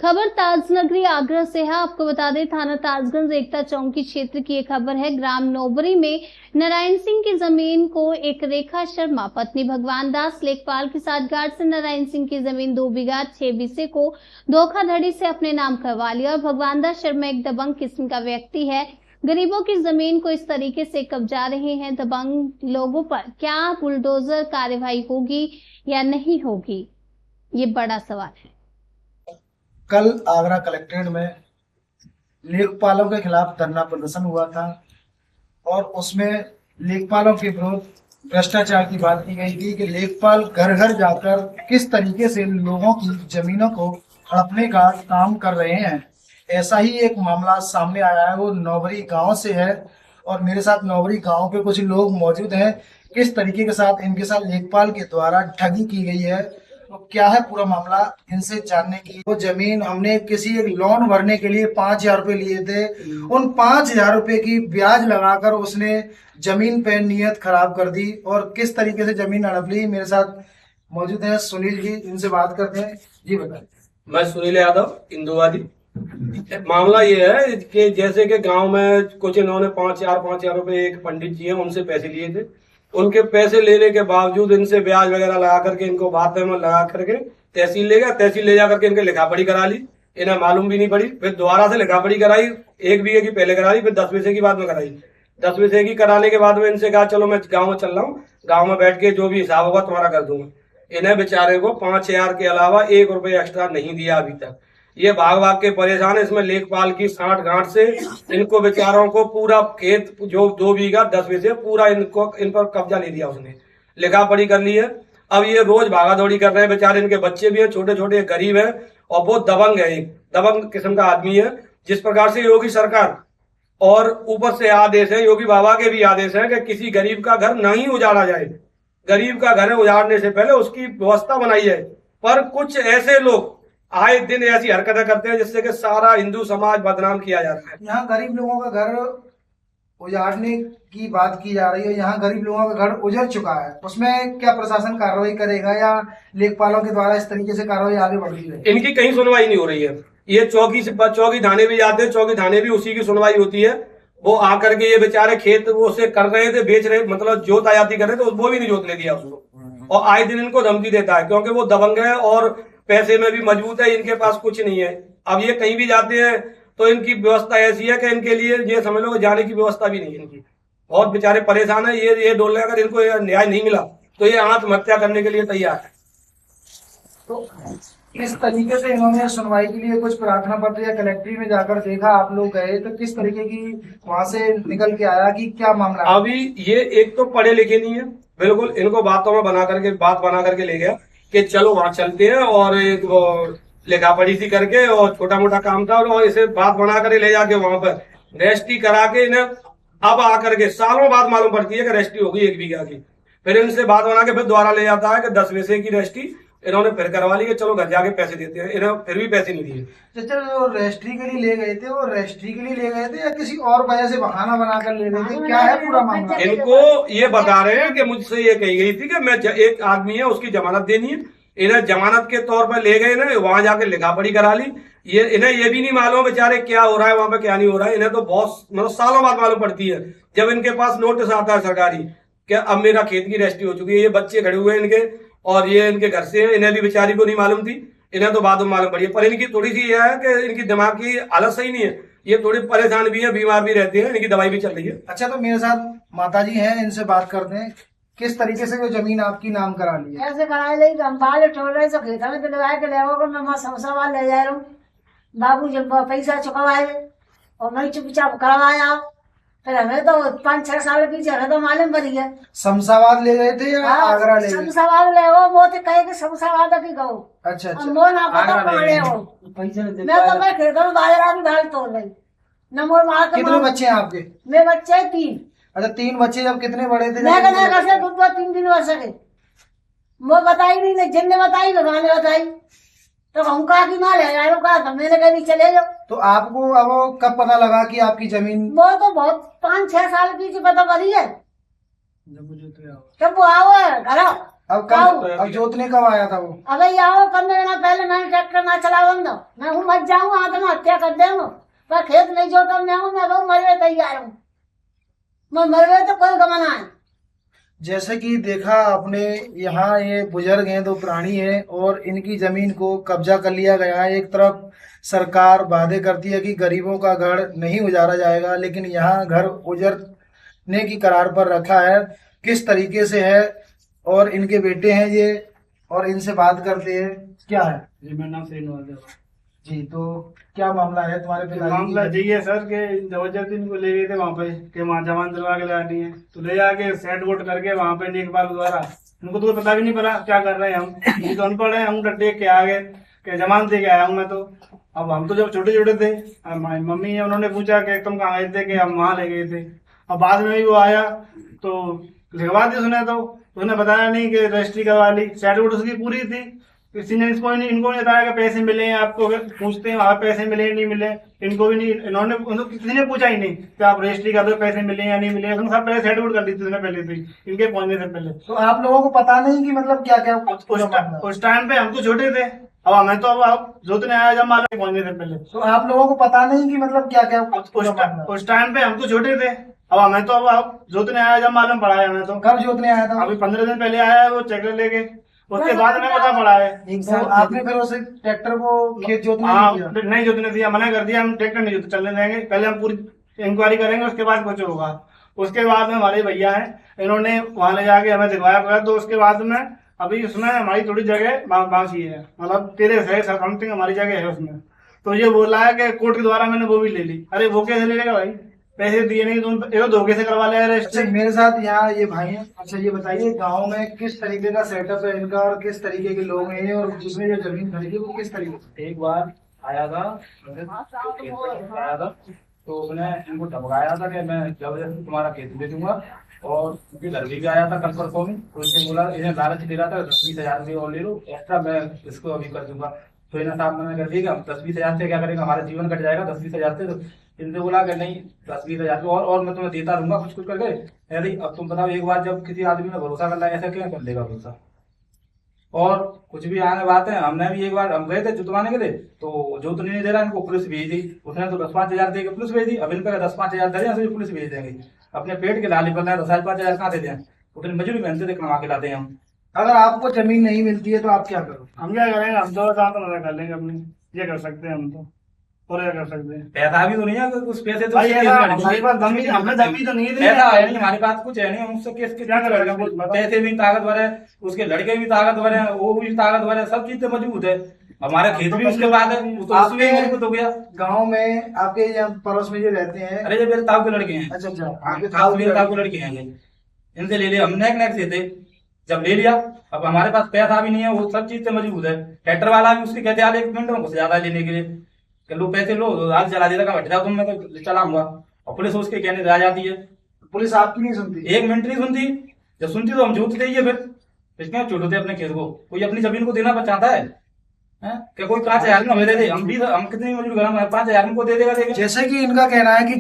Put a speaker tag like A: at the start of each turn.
A: खबर ताजनगरी आगरा से है। आपको बता दें, थाना ताजगंज एकता चौकी क्षेत्र की एक खबर है। ग्राम नोबरी में नारायण सिंह की जमीन को एक रेखा शर्मा पत्नी भगवान दास लेखपाल की साठगांठ से नारायण सिंह की जमीन 2 बीघा 6 बीसे को धोखाधड़ी से अपने नाम करवा लिया। और भगवान दास शर्मा एक दबंग किस्म का व्यक्ति है। गरीबों की जमीन को इस तरीके से कब्जा रहे हैं। दबंग लोगों पर क्या बुलडोजर कार्रवाई होगी या नहीं होगी, ये बड़ा सवाल है।
B: कल आगरा कलेक्ट्रेट में लेखपालों के खिलाफ धरना प्रदर्शन हुआ था और उसमें लेखपालों के विरुद्ध भ्रष्टाचार की बात की गई थी कि लेखपाल घर घर जाकर किस तरीके से लोगों की जमीनों को हड़पने का काम कर रहे हैं। ऐसा ही एक मामला सामने आया है, वो नौबरी गांव से है और मेरे साथ नौबरी गांव के कुछ लोग मौजूद हैं। किस तरीके के साथ इनके साथ लेखपाल के द्वारा ठगी की गई है, तो क्या है पूरा मामला, इनसे जानने की। वो जमीन हमने किसी एक लोन भरने के लिए 5,000 रुपए लिए थे। उन 5,000 रुपए की ब्याज लगाकर उसने जमीन पे नियत खराब कर दी और किस तरीके से जमीन हड़प ली। मेरे साथ मौजूद है सुनील जी, इनसे बात करते हैं। जी बताइए।
C: मैं सुनील यादव, इंदुवादी। मामला ये है कि जैसे कि गांव में कुछ इन्होंने 5,000 रुपए एक पंडित जी हैं उनसे पैसे लिए थे। उनके पैसे लेने के बावजूद इनसे ब्याज वगैरह लगा करके इनको बात में लगा करके तहसील ले गया। तहसील ले जा करके इनके लिखा पढ़ी करा ली। इन्हें मालूम भी नहीं पड़ी। फिर दोबारा से लिखा पढ़ी कराई, 1 बीघे की पहले कराई, फिर 10 बीघे की बाद में कराई। 10 बीघे की कराने के बाद में इनसे कहा चलो मैं गाँव में चल रहा हूँ, गाँव में बैठ के जो भी हिसाब होगा तुम्हारा कर दूंगा। इन्हें बेचारे को 5,000 के अलावा 1 रुपये एक्स्ट्रा नहीं दिया अभी तक। ये भाग भाग के परेशान है। इसमें लेखपाल की साठगांठ से इनको बेचारों को पूरा खेत जो 2 बीघा 10 बीघे पूरा इनको इन पर कब्जा ले दिया। उसने लिखा पढ़ी कर ली है। अब ये रोज भागा दौड़ी कर रहे हैं। बेचारे इनके बच्चे भी हैं, छोटे छोटे गरीब हैं और बहुत दबंग है, एक दबंग किस्म का आदमी है। जिस प्रकार से योगी सरकार और ऊपर से आदेश है, योगी बाबा के भी आदेश है कि किसी गरीब का घर नहीं उजाड़ा जाए। गरीब का घर उजाड़ने से पहले उसकी व्यवस्था बनाई जाए। पर कुछ ऐसे लोग आए दिन ऐसी हरकतें करते हैं जिससे कि सारा हिंदू समाज बदनाम किया जा रहा है।
B: यहाँ गरीब लोगों का घर उजाड़ने की बात की जा रही है। यहाँ गरीब लोगों का घर उजड़ चुका है, उसमें क्या प्रशासन कार्रवाई करेगा या लेखपालों के द्वारा इस तरीके से कार्रवाई आगे बढ़ रही है?
C: इनकी कहीं सुनवाई नहीं हो रही है। ये चौकी थाने भी जाते हैं, चौकी थाने भी उसी की सुनवाई होती है। वो आकर के ये बेचारे खेत वो से कर रहे थे, बेच रहे, मतलब जोत आयाती कर रहे थे, वो भी नहीं जोतने दिया उसको। और आए दिन इनको धमकी देता है क्योंकि वो दबंग है और पैसे में भी मजबूत है। इनके पास कुछ नहीं है। अब ये कहीं भी जाते हैं तो इनकी व्यवस्था ऐसी है कि इनके लिए ये समझ लो जाने की व्यवस्था भी नहीं है इनकी। बहुत बेचारे परेशान है। ये डोल अगर इनको न्याय नहीं मिला तो ये आत्महत्या करने के लिए तैयार है।
B: तो किस तरीके से इन्होंने सुनवाई के लिए कुछ प्रार्थना पत्र या कलेक्ट्री में जाकर देखा, आप लोग गए तो किस तरीके की वहां से निकल के आया कि क्या मामला?
C: अभी ये एक तो पढ़े लिखे नहीं है बिल्कुल। इनको बात बना करके ले गया कि चलो वहां चलते हैं और एक वो लिखा पढ़ी सी करके और छोटा मोटा काम था और इसे बात बना कर ले जाके वहां पर रजिस्ट्री करा के इन्हें अब आकर के सालों बाद मालूम पड़ती है कि रजिस्ट्री होगी 1 बीघा की। फिर इनसे बात बना के फिर दोबारा ले जाता है कि 10 बीघे की रजिस्ट्री इन्होंने फिर करवा ली है, चलो घर जाके पैसे देते हैं। इन्हें फिर भी पैसे नहीं दिए।
B: जो रजिस्ट्री के लिए ले गए थे वो रजिस्ट्री के लिए ले गए थे या किसी और वजह से बहाना बनाकर ले गए थे, क्या है पूरा मामला?
C: इनको ये बता रहे हैं कि मुझसे ये कही गई थी कि मैं एक आदमी है उसकी जमानत देनी है। इन्हें जमानत के तौर पर ले गए ना, वहां जाके लिखा पढ़ी करा ली। इन्हें ये भी नहीं मालूम बेचारे क्या हो रहा है वहां पे, क्या नहीं हो रहा है। इन्हें तो बहुत मतलब सालों बाद मालूम पड़ती है जब इनके पास नोटिस आता है सरकारी कि अब मेरा खेत की रजिस्ट्री हो चुकी है। ये बच्चे खड़े हुए हैं इनके और ये इनके घर से, इन्हें भी बेचारी को नहीं मालूम थी। इन्हें तो बाद में मालूम पड़ी है। पर इनकी थोड़ी सी यह है कि इनकी दिमाग की हालत सही नहीं है। ये थोड़ी परेशान भी है, बीमार भी रहती है। इनकी दवाई भी चल रही है।
B: अच्छा, तो मेरे साथ माताजी हैं, इनसे बात करते हैं। किस तरीके से वो जमीन आपकी नाम करा ली है?
D: ऐसे कराए ले हम बाल ठोल रहे सो खेत में लगाए के लेवो मैं मां समसा ले जा रहा हूं। बाबू जब पैसा चुकवाए और मैं चुपचाप करवाया। फिर हमें तो 5-6 साल पीछे हमें तो मालूम पड़ी है।
B: शमशाबाद ले गए थे या आगरा ले गए?
D: शमशाबाद ले वो मोते कहे कि शमशाबाद की गो।
B: अच्छा अच्छा।
D: मो ना पता पड़े हो। मैं तो मैं खेत में बाजरा की दाल तोड़ रही न मोर मां।
B: कितने बच्चे हैं आपके?
D: मेरे बच्चे 3।
B: अच्छा, 3 बच्चे। जब कितने बड़े थे?
D: मैं कहने कैसे 2-3 दिन वर्ष के वो बताई नहीं, जिनने बताई भगवान ने बताई तो हम कहा कि माँ ले जाओ, कहा तो मैंने कहीं चले जाओ।
B: तो आपको अब कब पता लगा कि आपकी जमीन?
D: वो तो बहुत 5-6 साल पीछे पता पड़ी है जब वो आओ घर
B: अब
D: आओ।
B: अब जोतने कब आया था वो?
D: अबे आओ 15 दिन पहले मैंने ट्रैक्टर ना चला बंद, मैं हूँ मर जाऊँ, आत्महत्या कर देंगे, पर खेत नहीं जोता मैं हूँ, मैं बहु मरवे तैयार हूँ, मैं मरवे तो कोई गमना है।
B: जैसे कि देखा आपने, यहाँ ये बुजुर्ग हैं, 2 प्राणी हैं और इनकी जमीन को कब्जा कर लिया गया है। एक तरफ सरकार वादे करती है कि गरीबों का घर नहीं उजाड़ा जाएगा, लेकिन यहाँ घर उजड़ने की करार पर रखा है। किस तरीके से है, और इनके बेटे हैं ये, और इनसे बात करते हैं। क्या है
E: जी, मेरा नाम श्रीनिवास है
B: जी? तो क्या मामला है तुम्हारे पिताजी?
E: मामला यही है सर कि जबरदस्ती इनको ले गए थे वहाँ पे कि वहाँ जमान दिलवा के लानी है, तो ले जाके सेट वोट करके वहाँ पे लेखपाल द्वारा, उनको तो पता भी नहीं पड़ा क्या कर रहे हैं हम, ये तो अनपढ़ है, हम देख के आ गए कि जमान दे के आया हूँ मैं तो। अब हम तो जब छोटे छोटे थे, हमारी मम्मी है, उन्होंने पूछा कि तुम कहाँ गए थे, कि हम वहाँ ले गए थे। अब बाद में भी वो आया तो लिखवा दी उसने, तो उसने बताया नहीं कि रजिस्ट्री करवा ली, सेट वोट उसकी पूरी थी, किसी ने इनको नहीं बताया कि पैसे मिले हैं आपको, पूछते हैं वहाँ पैसे मिले नहीं मिले, इनको भी नहीं, इन्होंने किसी ने पूछा ही नहीं कि आप रजिस्ट्री कर दो पैसे मिले या नहीं मिले, उन्होंने सब पहले सेट कर दी थी पहले थी इनके पहुंचने से पहले।
B: तो आप लोगों को पता नहीं कि मतलब क्या क्या
E: उस टाइम पे हम तो छोटे थे, अब हमें तो अब जोतने आया जब मालूम पहुंचने से पहले।
B: तो आप लोगों को पता नहीं कि मतलब क्या क्या
E: उस टाइम पे हम तो छोटे थे, अब हमें तो अब जोतने आया जब मालूम पड़ा है हमें तो।
B: कब जोतने आया था?
E: अभी 15 दिन पहले आया है वो ट्रैक्टर लेके, उसके बाद में पता पड़ा है।
B: तो आपने फिर उसे ट्रैक्टर को खेत जोतने
E: हाँ,
B: नहीं दिया?
E: नहीं जोतने दिया, मना कर दिया, हम ट्रैक्टर नहीं जोते चलने देंगे, पहले हम पूरी इंक्वायरी करेंगे उसके बाद कुछ होगा। उसके बाद में हमारे भैया हैं, इन्होंने वहां ले जाके हमें दिखवाया पड़ा, तो उसके बाद में अभी उसमें हमारी थोड़ी जगह बाकी है, मतलब 13 है समथिंग हमारी जगह है उसमें। तो ये बोला है कि कोर्ट के द्वारा मैंने वो भी ले ली। अरे वो कैसे ले लेगा भाई, पैसे दिए नहीं तो ये धोखे से करवा ले रहे।
B: अच्छा, मेरे साथ यहाँ ये भाई हैं। अच्छा, ये बताइए गांव में किस तरीके का सेटअप है इनका और किस तरीके के लोग हैं, और जिसने जो जमीन खरीदी वो किस तरीके से?
F: एक बार आया था, खेत पे आया था, तो उसने इनको धमकाया था कि मैं जबरदस्ती तुम्हारा खेत दे दूंगा, और उनकी लड़की भी आया था कल परसों में, तो उसने बोला, इन्हें लालच दे रहा था 10-20 हजार रुपये और ले लो एक्स्ट्रा, मैं इसको अभी कर दूंगा। तो इन्हें साहब मैंने कर दिया 10-20 हजार से क्या करेंगे, हमारा जीवन कट जाएगा 10-20 हजार से। तो इनसे बोला कि नहीं 10-20 हजार और मैं तुम्हें देता रहूंगा कुछ कुछ करके। अरे अब तुम बताओ, एक बार जब किसी आदमी ने भरोसा कर लिया, ऐसा क्यों कर लेगा भरोसा। और कुछ भी आगे बात है, हमने भी एक बार हम गए थे जुतवाने के लिए, तो जो तो नहीं दे रहा, इनको पुलिस भेज दी, उसने तो 10-5 हजार दे के पुलिस भेज दी। अब इनका 10-5 हजार दे रहे पुलिस भेज देंगे, अपने पेट के लाली पर 10-5 हजार कहाँ देते हैं, उतनी मजदूरी मेहनत से कमा के लाते हैं हम।
B: अगर आपको जमीन नहीं मिलती है तो आप क्या करो?
E: हम क्या करेंगे, हम तो साथ मदद कर लेंगे अपनी, ये कर सकते हैं हम तो, और क्या कर सकते हैं।
F: पैसा भी तो नहीं है, कुछ पैसे तो
E: भाई हमारे पास दमी, हमने दमी तो नहीं दी
F: पैसा है नहीं हमारे पास, कुछ है नहीं, हम उससे केस क्या करेगा। पैसे भी ताकतवर है, उसके लड़के भी ताकतवर है, वो भी ताकतवर है, सब चीजें मजबूत है, हमारे खेत भी उसके बाद है, तो उसमें मजबूत हो गया।
B: गाँव में आपके यहाँ पड़ोस में जो रहते हैं?
F: अरे ये मेरे ताऊ के लड़के हैं।
B: अच्छा अच्छा,
F: मेरे ताऊ के लड़के हैं ये, इनसे ले लिया हम, नेक से थे, जब ले लिया अब हमारे पास पैसा भी नहीं है, वो सब चीज से मजबूत है। ट्रैक्टर वाला भी उसके कहते आधे 1 मिनट में कुछ ज्यादा लेने के लिए कि लो पैसे लो, आज चला देता, हट जाओ तुम, मैं तो चलाऊंगा। और पुलिस उसके कहने रह जाती है,
B: पुलिस आपकी नहीं सुनती?
F: 1 मिनट नहीं सुनती, जब सुनती तो हम झूठ देंगे, फिर क्या छूट होते अपने खेत को, कोई अपनी जमीन को देना चाहता है क्या? कोई 5 हजार में हमें दे दे, हम कितनी मजदूर 5 हजार को दे देगा।
B: जैसे कि इनका कहना है कि